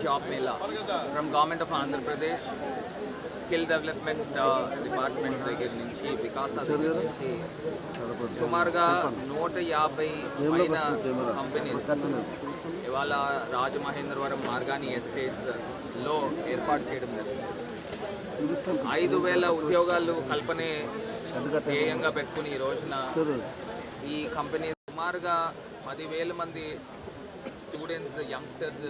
Job Mela from Government of Andhra Pradesh, skill development department దగ్గర నుంచి వికాస దగ్గర నుంచి సుమారుగా 150 పైన కంపెనీస్ ఇవాళ రాజమహేంద్రవరం మార్గాని ఎస్టేట్స్లో ఏర్పాటు చేయడం జరిగింది. 5,000 ఉద్యోగాలు కల్పనే ధ్యేయంగా పెట్టుకుని ఈ రోజున ఈ కంపెనీ సుమారుగా 10,000 మంది స్టూడెంట్స్ యంగ్స్టర్స్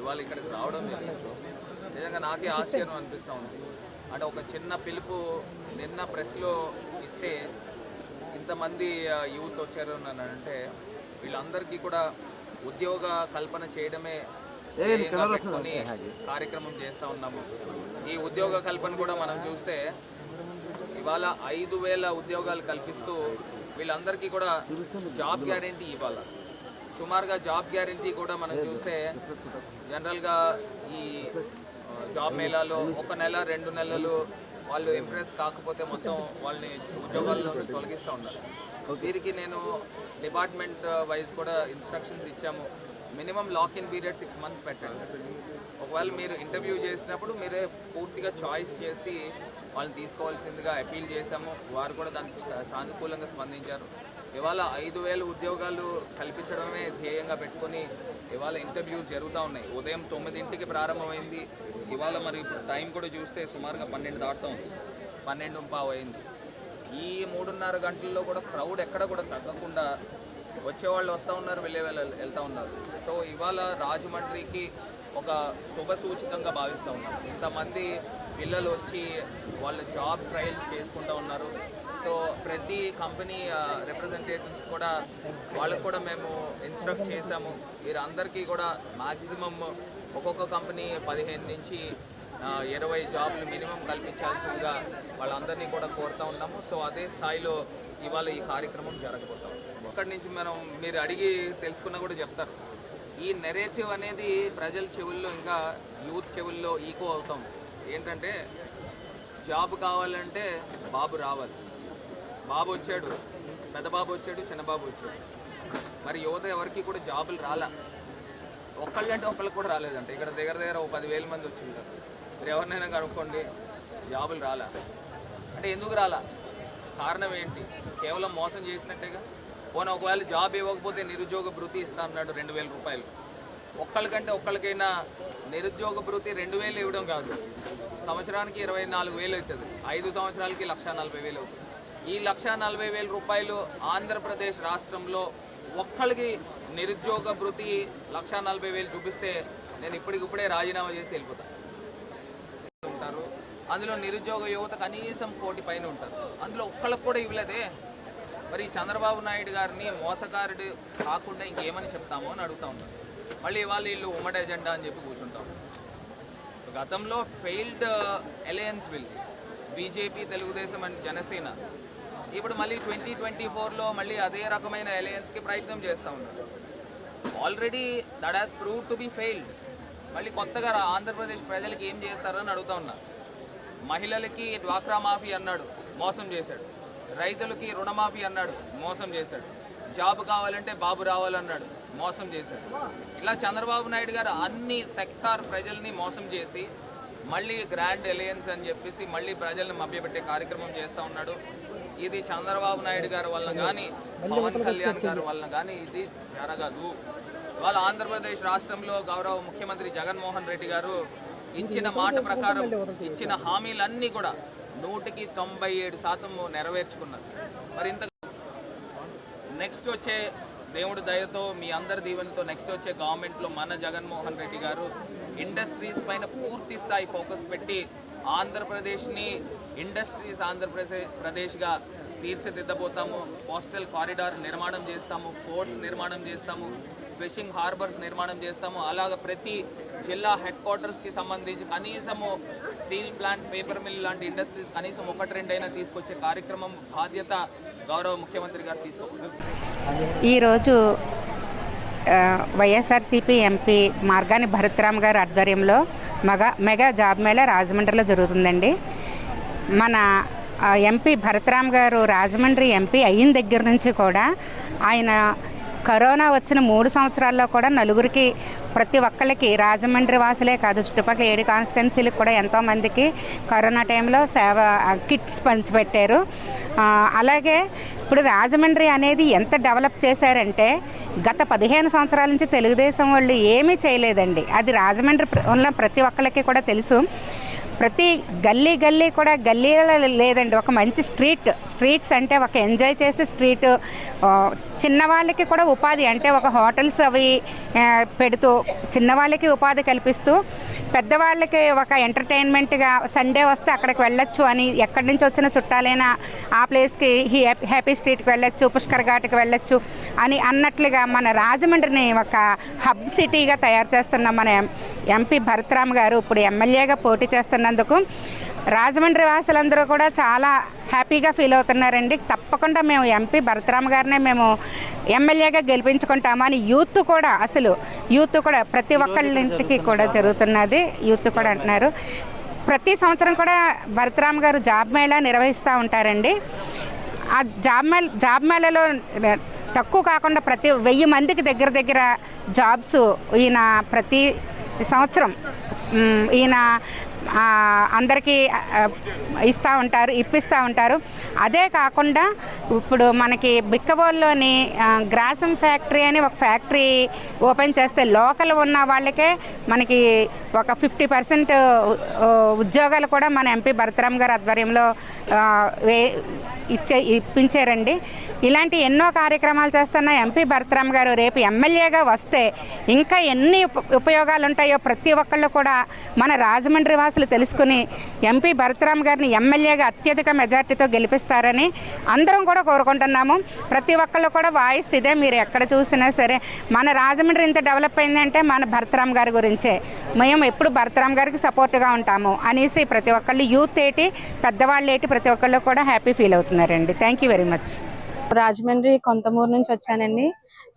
ఇవాళ ఇక్కడికి రావడం జరిగింది. నిజంగా నాకే ఆశ్చర్యం అనిపిస్తూ ఉంది. అంటే ఒక చిన్న పిలుపు నిన్న ప్రెస్లో ఇస్తే ఇంతమంది యూత్ వచ్చారు అని అంటే వీళ్ళందరికీ కూడా ఉద్యోగ కల్పన చేయడమే పెట్టుకొని కార్యక్రమం చేస్తూ ఉన్నాము. ఈ ఉద్యోగ కల్పన కూడా మనం చూస్తే ఇవాళ 5,000 ఉద్యోగాలు కల్పిస్తూ వీళ్ళందరికీ కూడా జాబ్ గ్యారెంటీ ఇవ్వాలి. సుమారుగా జాబ్ గ్యారెంటీ కూడా మనం చూస్తే జనరల్గా ఈ జాబ్ మేళాలో 1 నెల 2 నెలలు వాళ్ళు ఇంప్రెస్ కాకపోతే మొత్తం వాళ్ళని ఉద్యోగాల్లో తొలగిస్తూ ఉన్నారు. వీరికి నేను డిపార్ట్మెంట్ వైజ్ కూడా ఇన్స్ట్రక్షన్స్ ఇచ్చాము. Minimum lock in period 6 months పెట్టండి. ఒకవేళ మీరు ఇంటర్వ్యూ చేసినప్పుడు మీరే పూర్తిగా చాయిస్ చేసి వాళ్ళని తీసుకోవాల్సిందిగా అపీల్ చేశాము. వారు కూడా దానికి సానుకూలంగా స్పందించారు. ఇవాళ 5,000 ఉద్యోగాలు కల్పించడమే ధ్యేయంగా పెట్టుకొని ఇవాళ ఇంటర్వ్యూస్ జరుగుతూ ఉన్నాయి. ఉదయం 9 ప్రారంభమైంది. ఇవాళ మరి టైం కూడా చూస్తే సుమారుగా 12 దాటుతూ ఉంది, 12:15 అయింది. ఈ 3.5 గంటల్లో కూడా క్రౌడ్ ఎక్కడ కూడా తగ్గకుండా వచ్చేవాళ్ళు వస్తూ ఉన్నారు, వెళ్తూ ఉన్నారు. సో ఇవాళ రాజమండ్రికి ఒక శుభ సూచితంగా భావిస్తూ ఉన్నారు. ఇంతమంది పిల్లలు వచ్చి వాళ్ళు జాబ్ ట్రయల్స్ చేసుకుంటూ ఉన్నారు. సో ప్రతి కంపెనీ రిప్రజెంటేటివ్స్ కూడా వాళ్ళకు కూడా మేము ఇన్స్ట్రక్ట్ చేశాము. వీరందరికీ కూడా మ్యాక్సిమం ఒక్కొక్క కంపెనీ 15 నుంచి 20 జాబ్లు మినిమం కల్పించాల్సిందిగా వాళ్ళందరినీ కూడా కోరుతూ ఉన్నాము. సో అదే స్థాయిలో ఇవాళ ఈ కార్యక్రమం జరగబోతాం. అక్కడి నుంచి మీరు అడిగి తెలుసుకున్నా కూడా చెప్తారు. ఈ నెరేటివ్ అనేది ప్రజల చెవుల్లో ఇంకా యూత్ చెవుల్లో ఈకో అవుతాం. ఏంటంటే జాబ్ కావాలంటే బాబు రావాలి. బాబు వచ్చాడు, పెద్ద బాబు వచ్చాడు, చిన్న బాబు వచ్చాడు. మరి యువత ఎవరికి కూడా జాబులు రాలా. ఒకళ్ళంటే ఒకళ్ళకి కూడా రాలేదంటే ఇక్కడ దగ్గర 10,000 మంది వచ్చి ఉంటారు. మీరు ఎవరినైనా కనుక్కోండి, జాబులు రాలా. అంటే ఎందుకు రాలా? కారణం ఏంటి? కేవలం మోసం చేసినట్టేగా. పోనీ ఒకవేళ జాబ్ ఇవ్వకపోతే నిరుద్యోగ భృతి ఇస్తా అన్నాడు 2,000 రూపాయలు. ఒక్కళ్ళకంటే ఒక్కళ్ళకైనా నిరుద్యోగ భృతి 2,000 ఇవ్వడం కాదు, సంవత్సరానికి 24,000 అవుతుంది. 5 సంవత్సరాలకి 1,40,000 అవుతుంది. ఈ 1,40,000 రూపాయలు ఆంధ్రప్రదేశ్ రాష్ట్రంలో ఒక్కళ్ళకి నిరుద్యోగ భృతి 1,40,000 చూపిస్తే నేను ఇప్పటికిప్పుడే రాజీనామా చేసి వెళ్ళిపోతాను. ఉంటారు అందులో నిరుద్యోగ యువత కనీసం 1 కోటి పైన ఉంటారు. అందులో ఒక్కళ్ళకి కూడా ఇవ్వలేదే. మరి చంద్రబాబు నాయుడు గారిని మోసగారుడు కాకుండా ఇంకేమని చెప్తామో అని అడుగుతా ఉన్నారు. మళ్ళీ వాళ్ళు వీళ్ళు ఉమ్మడి ఎజెండా అని చెప్పి కూర్చుంటాం. గతంలో failed alliance bill BJP, Telugu Desam and Janasena. ఇప్పుడు మళ్ళీ 2024లో మళ్ళీ అదే రకమైన అలయన్స్కి ప్రయత్నం చేస్తూ ఉన్నారు. Already that has proved to be failed. మళ్ళీ కొత్తగా ఆంధ్రప్రదేశ్ ప్రజలకి ఏం చేస్తారని అడుగుతూ ఉన్నారు. మహిళలకి డ్వాక్రా మాఫీ అన్నాడు, మోసం చేశాడు. రైతులకి రుణమాఫీ అన్నాడు, మోసం చేశాడు. జాబ్ కావాలంటే బాబు రావాలన్నాడు, మోసం చేశాడు. ఇలా చంద్రబాబు నాయుడు గారు అన్ని సెక్టార్ ప్రజల్ని మోసం చేసి మళ్ళీ గ్రాండ్ అలయన్స్ అని చెప్పేసి మళ్ళీ ప్రజల్ని మభ్యపెట్టే కార్యక్రమం చేస్తూ ఉన్నాడు. ఇది చంద్రబాబు నాయుడు గారి వల్ల కానీ పవన్ కళ్యాణ్ గారి వల్ల కానీ ఇది జరగదు. వాళ్ళ ఆంధ్రప్రదేశ్ రాష్ట్రంలో గౌరవ ముఖ్యమంత్రి జగన్మోహన్ రెడ్డి గారు ఇచ్చిన మాట ప్రకారం ఇచ్చిన హామీలన్నీ కూడా 197% నెరవేర్చుకున్నారు. మరి ఇంత నెక్స్ట్ వచ్చే దేవుడి దయతో మీ అందరి దీవెనతో నెక్స్ట్ వచ్చే గవర్నమెంట్లో మన జగన్మోహన్ రెడ్డి గారు ఇండస్ట్రీస్ పైన పూర్తి స్థాయి ఫోకస్ పెట్టి ఆంధ్రప్రదేశ్ని ఇండస్ట్రీస్ ఆంధ్రప్రదేశ్గా తీర్చిదిద్దబోతాము. కోస్టల్ కారిడార్ నిర్మాణం చేస్తాము, పోర్ట్స్ నిర్మాణం చేస్తాము, ఫిషింగ్ హార్బర్స్ నిర్మాణం చేస్తాము. అలాగ ప్రతి జిల్లా హెడ్ క్వార్టర్స్కి సంబంధించి కనీసము స్టీల్ ప్లాంట్, పేపర్ మిల్ లాంటి ఇండస్ట్రీస్ కనీసం 1-2 అయినా తీసుకొచ్చే కార్యక్రమం బాధ్యత గౌరవ ముఖ్యమంత్రి గారు తీసుకోవాలి. ఈరోజు వైఎస్ఆర్సీపీ ఎంపీ మార్గాని భరత్రామ్ గారి ఆధ్వర్యంలో మెగా జాబ్ మేళా రాజమండ్రిలో జరుగుతుందండి. మన ఎంపీ భరత్రామ్ గారు రాజమండ్రి ఎంపీ అయిన దగ్గర నుంచి కూడా ఆయన కరోనా వచ్చిన 3 సంవత్సరాల్లో కూడా నలుగురికి, ప్రతి ఒక్కళ్ళకి, రాజమండ్రి వాసులే కాదు చుట్టుపక్కల 7 కాన్స్టిట్యున్సీలకు కూడా ఎంతోమందికి కరోనా టైంలో కిట్స్ పంచిపెట్టారు. అలాగే ఇప్పుడు రాజమండ్రి అనేది ఎంత డెవలప్ చేశారంటే గత 15 సంవత్సరాల నుంచి తెలుగుదేశం వాళ్ళు ఏమీ చేయలేదండి. అది రాజమండ్రి ఉన్న ప్రతి ఒక్కళ్ళకి కూడా తెలుసు. ప్రతి గల్లీ కూడా గల్లీలో లేదండి ఒక మంచి స్ట్రీట్స్ అంటే ఒక ఎంజాయ్ చేసే స్ట్రీట్, చిన్నవాళ్ళకి కూడా ఉపాధి అంటే ఒక హోటల్స్ అవి పెడుతూ చిన్నవాళ్ళకి ఉపాధి కల్పిస్తూ, పెద్దవాళ్ళకి ఒక ఎంటర్టైన్మెంట్గా సండే వస్తే అక్కడికి వెళ్ళొచ్చు అని, ఎక్కడి నుంచి వచ్చిన చుట్టాలైనా ఆ ప్లేస్కి హ్యాపీ స్ట్రీట్కి వెళ్ళొచ్చు, పుష్కర్ ఘాట్కి వెళ్ళొచ్చు అని అన్నట్లుగా మన రాజమండ్రిని ఒక హబ్ సిటీగా తయారు చేస్తున్న మన ఎంపీ భరత్రామ్ గారు ఇప్పుడు ఎమ్మెల్యేగా పోటీ చేస్తున్నందుకు రాజమండ్రి వాసులందరూ కూడా చాలా హ్యాపీగా ఫీల్ అవుతున్నారండి. తప్పకుండా మేము ఎంపీ భరత్రామ్ గారినే మేము ఎమ్మెల్యేగా గెలిపించుకుంటామని యూత్ కూడా ప్రతి ఒక్కళ్ళింటికి కూడా జరుగుతున్నది. యూత్ కూడా అంటున్నారు. ప్రతి సంవత్సరం కూడా భరత్రామ్ గారు జాబ్ మేళా నిర్వహిస్తూ ఉంటారండి. ఆ జాబ్ మేళాలో తక్కువ కాకుండా ప్రతి 1000 మందికి దగ్గర జాబ్స్ ఈయన ప్రతి సంవత్సరం ఈయన అందరికీ ఇప్పిస్తూ ఉంటారు. అదే కాకుండా ఇప్పుడు మనకి బిక్కవోలులోని గ్రాసం ఫ్యాక్టరీ అని ఒక ఫ్యాక్టరీ ఓపెన్ చేస్తే లోకల్ ఉన్న వాళ్ళకే మనకి ఒక 50% ఉద్యోగాలు కూడా మన ఎంపీ భరత్రామ్ గారి ఆధ్వర్యంలో ఇప్పించారండి. ఇలాంటి ఎన్నో కార్యక్రమాలు చేస్తున్న ఎంపీ భరత్రామ్ గారు రేపు ఎమ్మెల్యేగా వస్తే ఇంకా ఎన్ని ఉపయోగాలు ఉంటాయో ప్రతి ఒక్కళ్ళు కూడా మన రాజమండ్రి వాసులు తెలుసుకుని ఎంపీ భరత్రామ్ గారిని ఎమ్మెల్యేగా అత్యధిక మెజార్టీతో గెలిపిస్తారని అందరం కూడా కోరుకుంటున్నాము. ప్రతి ఒక్కళ్ళు కూడా వాయిస్ ఇదే. మీరు ఎక్కడ చూసినా సరే మన రాజమండ్రి ఇంత డెవలప్ అయిందంటే మన భరత్రామ్ గారి గురించే. మేము ఎప్పుడు భరత్రామ్ గారికి సపోర్ట్గా ఉంటాము అనేసి ప్రతి ఒక్కళ్ళు యూత్ ఏంటి, పెద్దవాళ్ళు ఏంటి, ప్రతి ఒక్కళ్ళు కూడా హ్యాపీ ఫీల్ అవుతున్నారండి. Thank you very much. Rajahmundry Kontamuru నుంచి వచ్చానండి.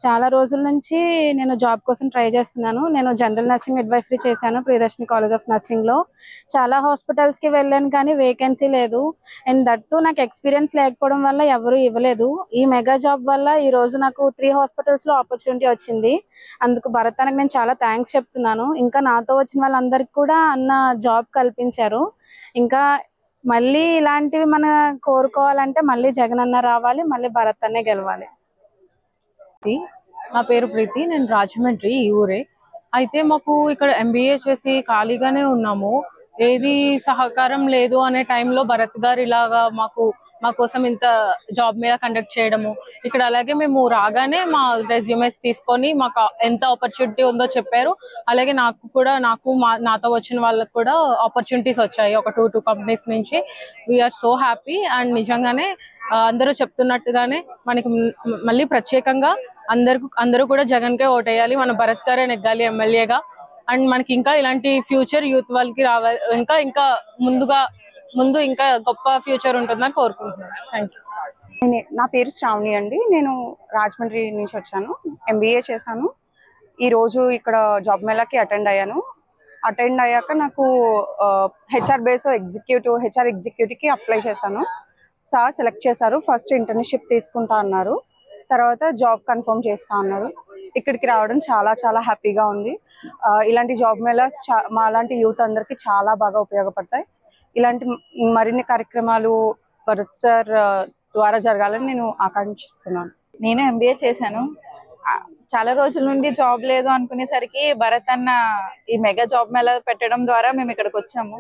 చాలా రోజుల నుంచి నేను జాబ్ కోసం ట్రై చేస్తున్నాను. నేను జనరల్ నర్సింగ్ మిడ్వైఫరీ చేశాను ప్రియదర్శిని కాలేజ్ ఆఫ్ నర్సింగ్లో. చాలా హాస్పిటల్స్కి వెళ్ళాను కానీ వేకెన్సీ లేదు. అండ్ దట్టు నాకు ఎక్స్పీరియన్స్ లేకపోవడం వల్ల ఎవరు ఇవ్వలేదు. ఈ మెగా జాబ్ వల్ల ఈ రోజు నాకు 3 హాస్పిటల్స్లో ఆపర్చునిటీ వచ్చింది. అందుకు భరత్ అన్నకు నేను చాలా థ్యాంక్స్ చెప్తున్నాను. ఇంకా నాతో వచ్చిన వాళ్ళందరికీ కూడా అన్న జాబ్ కల్పించారు. ఇంకా మళ్ళీ ఇలాంటివి మనం కోరుకోవాలంటే మళ్ళీ జగన్ అన్న రావాలి, మళ్ళీ భరత్ అన్నే గెలవాలి. నా పేరు ప్రీతి, నేను రాజమండ్రి ఈ ఊరే. అయితే మాకు ఇక్కడ MBA చేసి ఖాళీగానే ఉన్నాము. ఏది సహకారం లేదు అనే టైంలో భరత్ గారు ఇలాగా మా కోసం ఇంత జాబ్ మీద కండక్ట్ చేయడము, ఇక్కడ అలాగే మేము రాగానే మా రెజ్యూమెస్ తీసుకొని మాకు ఎంత ఆపర్చునిటీ ఉందో చెప్పారు. అలాగే నాతో వచ్చిన వాళ్ళకి కూడా ఆపర్చునిటీస్ వచ్చాయి ఒక 2 కంపెనీస్ నుంచి. We are so happy. అండ్ నిజంగానే అందరూ చెప్తున్నట్టుగానే మనకి మళ్ళీ ప్రత్యేకంగా అందరూ కూడా జగన్కే ఓటేయాలి, మన భరత్ గారే నెగ్గాలి ఎమ్మెల్యేగా. అండ్ మనకి ఇంకా ఇలాంటి ఫ్యూచర్ యూత్ వాళ్ళకి రావాలి, ఇంకా ముందు ఇంకా గొప్ప ఫ్యూచర్ ఉంటుందని కోరుకుంటున్నాను. Thank you. నా పేరు శ్రావణి అండి. నేను రాజమండ్రి నుంచి వచ్చాను. MBA చేశాను. ఈరోజు ఇక్కడ జాబ్ మేళాకి అటెండ్ అయ్యాక నాకు HR ఎగ్జిక్యూటివ్కి అప్లై చేశాను. సార్ సెలెక్ట్ చేశారు. ఫస్ట్ ఇంటర్న్షిప్ తీసుకుంటా అన్నారు, తర్వాత జాబ్ కన్ఫర్మ్ చేస్తా అన్నారు. ఇక్కడికి రావడం చాలా చాలా హ్యాపీగా ఉంది. ఇలాంటి జాబ్ మేళాస్ మా లాంటి యూత్ అందరికీ చాలా బాగా ఉపయోగపడతాయి. ఇలాంటి మరిన్ని కార్యక్రమాలు భరత్ సార్ ద్వారా జరగాలని నేను ఆకాంక్షిస్తున్నాను. నేను MBA చేశాను. చాలా రోజుల నుండి జాబ్ లేదు అనుకునేసరికి భరత్ అన్న ఈ మెగా జాబ్ మేళా పెట్టడం ద్వారా మేము ఇక్కడికి వచ్చాము.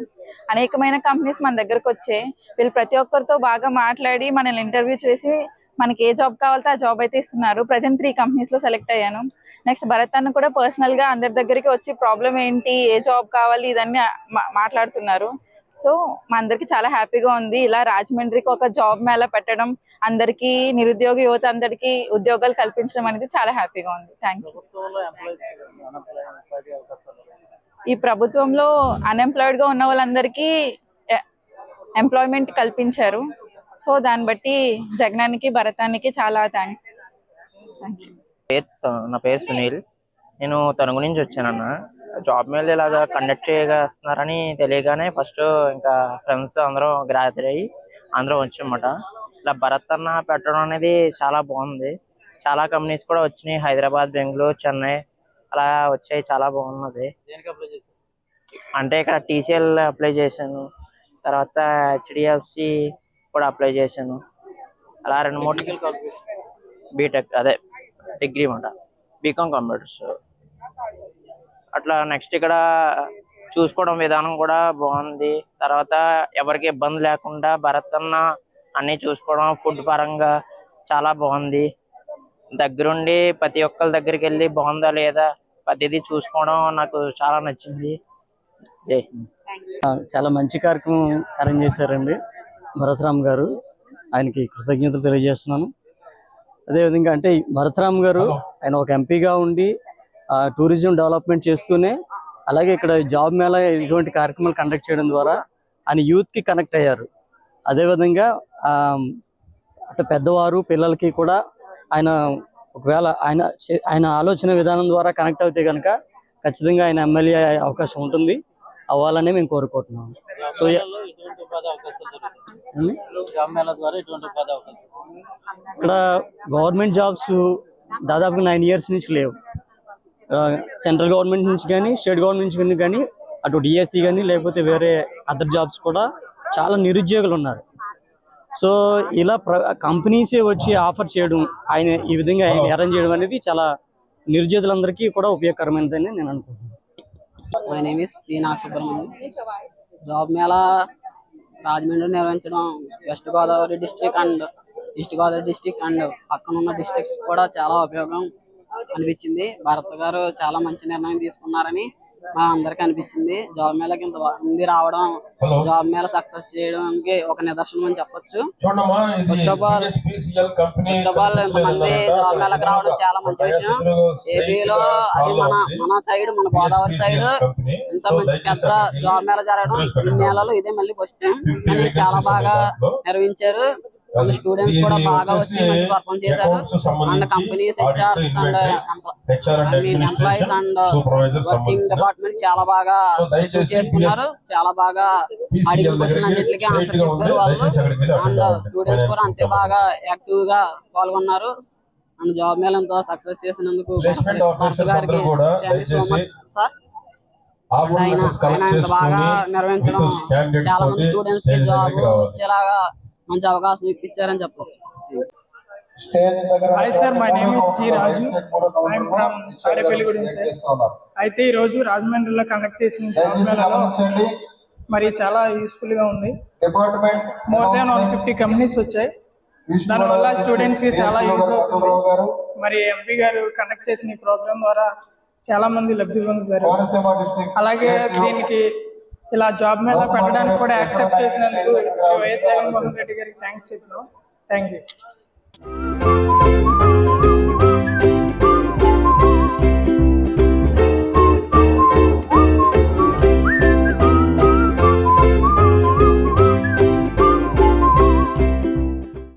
అనేకమైన కంపెనీస్ మన దగ్గరకు వచ్చాయి. వీళ్ళు ప్రతి ఒక్కరితో బాగా మాట్లాడి మనల్ని ఇంటర్వ్యూ చేసి మనకి ఏ జాబ్ కావాలో ఆ జాబ్ అయితే ఇస్తున్నారు. ప్రజెంట్ 3 కంపెనీస్లో సెలెక్ట్ అయ్యాను. నెక్స్ట్ భరత్ అన్న కూడా పర్సనల్గా అందరి దగ్గరికి వచ్చి ప్రాబ్లం ఏంటి, ఏ జాబ్ కావాలి, ఇదన్నీ మాట్లాడుతున్నారు. సో మా అందరికి చాలా హ్యాపీగా ఉంది. ఇలా రాజమండ్రికి ఒక జాబ్ మేళా పెట్టడం, అందరికీ నిరుద్యోగ యువత అందరికీ ఉద్యోగాలు కల్పించడం అనేది చాలా హ్యాపీగా ఉంది. Thank you. ఈ ప్రభుత్వంలో అన్ఎంప్లాయిడ్ గా ఉన్న వాళ్ళందరికీ ఎంప్లాయ్మెంట్ కల్పించారు. సో దాన్ని బట్టి జగనానికి భరతానికి చాలా థ్యాంక్స్. నా పేరు సునీల్. నేను తణుగు నుంచి వచ్చానన్న. జాబ్ మేళ ఇలాగా కండక్ట్ చేస్తున్నారని తెలియగానే ఫస్ట్ ఇంకా ఫ్రెండ్స్ అందరూ గ్యాదర్ అయ్యి అందరూ వచ్చామన్నమాట. ఇలా భరత్ అన్న పెట్టడం అనేది చాలా బాగుంది. చాలా కంపెనీస్ కూడా వచ్చినాయి, హైదరాబాద్, బెంగళూరు, చెన్నై అలా వచ్చాయి. చాలా బాగున్నది. అంటే ఇక్కడ TCL అప్లై చేశాను, తర్వాత HDFC కూడా అప్లై చేశాను. అలా 2-3 బీటెక్ అదే డిగ్రీ మాట, బీకామ్ కంప్యూటర్స్. అట్లా నెక్స్ట్ ఇక్కడ చూసుకోవడం విధానం కూడా బాగుంది. తర్వాత ఎవరికి ఇబ్బంది లేకుండా భరత్ అన్న అన్నీ చూసుకోవడం, ఫుడ్ పరంగా చాలా బాగుంది. దగ్గరుండి ప్రతి ఒక్కరి దగ్గరికి వెళ్ళి బాగుందా లేదా ప్రతిదీ చూసుకోవడం నాకు చాలా నచ్చింది. జై హింద్. చాలా మంచి కార్యక్రమం అరేంజ్ చేశారండి భరత్రామ్ గారు, ఆయనకి కృతజ్ఞతలు తెలియజేస్తున్నాను. అదేవిధంగా అంటే భరత్రామ్ గారు ఆయన ఒక ఎంపీగా ఉండి టూరిజం డెవలప్మెంట్ చేస్తూనే అలాగే ఇక్కడ జాబ్ మేళా ఇటువంటి కార్యక్రమాలు కండక్ట్ చేయడం ద్వారా ఆయన యూత్కి కనెక్ట్ అయ్యారు. అదేవిధంగా అంటే పెద్దవారు పిల్లలకి కూడా ఆయన ఒకవేళ ఆయన ఆలోచన విధానం ద్వారా కనెక్ట్ అవుతే కనుక ఖచ్చితంగా ఆయన ఎమ్మెల్యే అయ్యే అవకాశం ఉంటుంది, అవ్వాలని మేము కోరుకుంటున్నాం. సో ఇక్కడ గవర్నమెంట్ జాబ్స్ దాదాపుగా 9 years నుంచి లేవు. సెంట్రల్ గవర్నమెంట్ నుంచి కానీ స్టేట్ గవర్నమెంట్ నుంచి కానీ అటు డిఎస్సి కానీ లేకపోతే వేరే అదర్ జాబ్స్ కూడా చాలా నిరుద్యోగులు ఉన్నారు. సో ఇలా కంపెనీసే వచ్చి ఆఫర్ చేయడం, ఆయన ఈ విధంగా ఆయన అరేంజ్ చేయడం అనేది చాలా నిరుద్యోగులందరికీ కూడా ఉపయోగకరమైనదని నేను అనుకుంటున్నాను. My name is Srinath Subrahmanyam. Job mela Rajahmundry నిర్వహించడం west Godavari district and east Godavari district and పక్కన ఉన్న డిస్ట్రిక్ట్స్ కూడా చాలా ఉపయోగం అనిపించింది. భరత్ గారు చాలా మంచి నిర్ణయం తీసుకున్నారని మా అందరికి అనిపించింది. జాబ్ మేళకి ఇంత మంది రావడం, జాబ్ మేళ సక్సెస్ చేయడానికి ఒక నిదర్శనం అని చెప్పొచ్చు. ఫస్ట్ ఆఫ్ ఆల్ ఇంతమంది జాబ్ మేళకి రావడం చాలా మంచి విషయం. ఏపీలో అది మన సైడ్, మన గోదావరి సైడ్ ఇంత మంచి పెద్ద జాబ్ మేళ జరగడం ఈ నెలలో ఇదే మళ్ళీ ఫస్ట్ టైం. కానీ చాలా బాగా నిర్వహించారు. అండ్ స్టూడెంట్స్ కూడా బాగా వచ్చి మంచి పర్ఫార్మ్ చేశారు. And companies, HRs and employees and working department చాలా బాగా రిసీవ్ చేసుకున్నారు. చాలా బాగా అడిగిన క్వశ్చన్ అన్నింటికి ఆన్సర్ చెప్పారు వాళ్ళు. అండ్ స్టూడెంట్స్ కూడా అంతే బాగా యాక్టివ్ గా పాల్గొన్నారు. అండ్ జాబ్ మేళ ఎంతో సక్సెస్ చేసినందుకు భరత్ గారికి thank you so much sir. ఆయన ఎంత బాగా నిర్వహించడం, చాలా మంది స్టూడెంట్స్ కి జాబ్ వచ్చేలాగా మంచి అవకాశం ఇప్పించారని చెప్పవచ్చు. Hi sir, my name is G Raju. I'm from Tadepalligudem sir. అయితే ఈరోజు రాజమండ్రిలో కండక్ట్ చేసిన జాబ్ మేళాలో మరి చాలా యూస్ఫుల్ గా ఉంది. మోర్ దాన్ 150 కంపెనీస్ వచ్చాయి. దానివల్ల స్టూడెంట్స్ కి చాలా యూజ్ అవుతుంది. మరి ఎంపీ గారు కండక్ట్ చేసిన ఈ ప్రోగ్రామ్ ద్వారా చాలా మంది లబ్ధి పొందుతారు. అలాగే దీనికి ఇలా జాబ్ మేళా పెట్టడానికి కూడా యాక్సెప్ట్ చేసినందుకు శ్రీ వైఎస్ జగన్మోహన్ రెడ్డి గారికి థ్యాంక్స్ చెప్తున్నాం. Thank you.